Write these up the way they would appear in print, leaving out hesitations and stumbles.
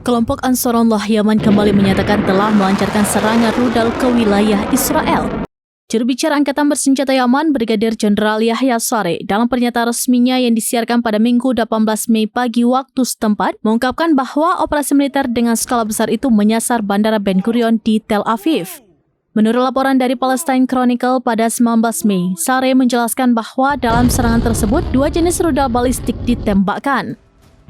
Kelompok Ansarullah Yaman kembali menyatakan telah melancarkan serangan rudal ke wilayah Israel. Juru bicara Angkatan Bersenjata Yaman, Brigadir Jenderal Yahya Saree, dalam pernyataan resminya yang disiarkan pada Minggu 18 Mei pagi waktu setempat, mengungkapkan bahwa operasi militer dengan skala besar itu menyasar Bandara Ben Gurion di Tel Aviv. Menurut laporan dari Palestine Chronicle pada 19 Mei, Saree menjelaskan bahwa dalam serangan tersebut, 2 jenis rudal balistik ditembakkan.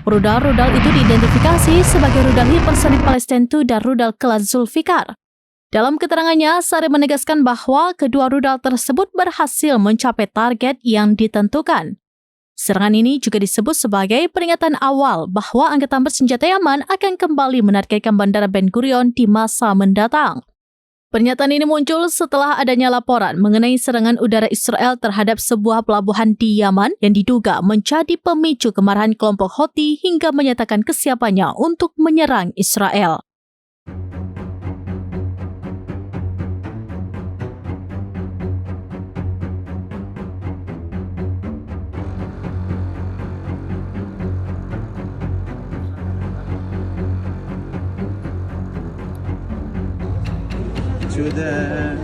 Rudal-rudal itu diidentifikasi sebagai rudal hipersonik Palestine II dan rudal kelas Zulfikar. Dalam keterangannya, Saree menegaskan bahwa kedua rudal tersebut berhasil mencapai target yang ditentukan. Serangan ini juga disebut sebagai peringatan awal bahwa Angkatan Bersenjata Yaman akan kembali menargetkan Bandara Ben Gurion di masa mendatang. Pernyataan ini muncul setelah adanya laporan mengenai serangan udara Israel terhadap sebuah pelabuhan di Yaman yang diduga menjadi pemicu kemarahan kelompok Houthi hingga menyatakan kesiapannya untuk menyerang Israel. To the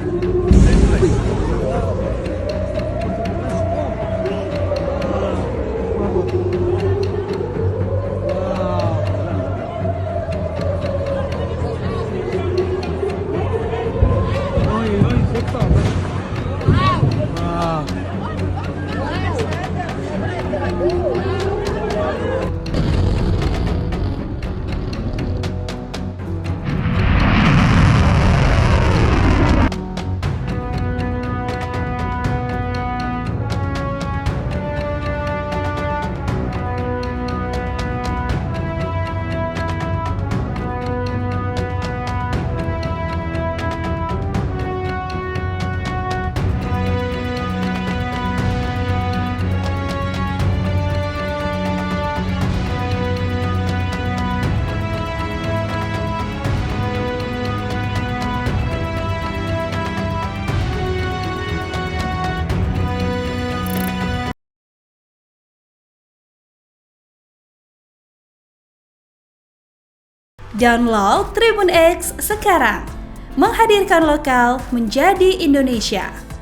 Download Tribun X sekarang, menghadirkan lokal menjadi Indonesia.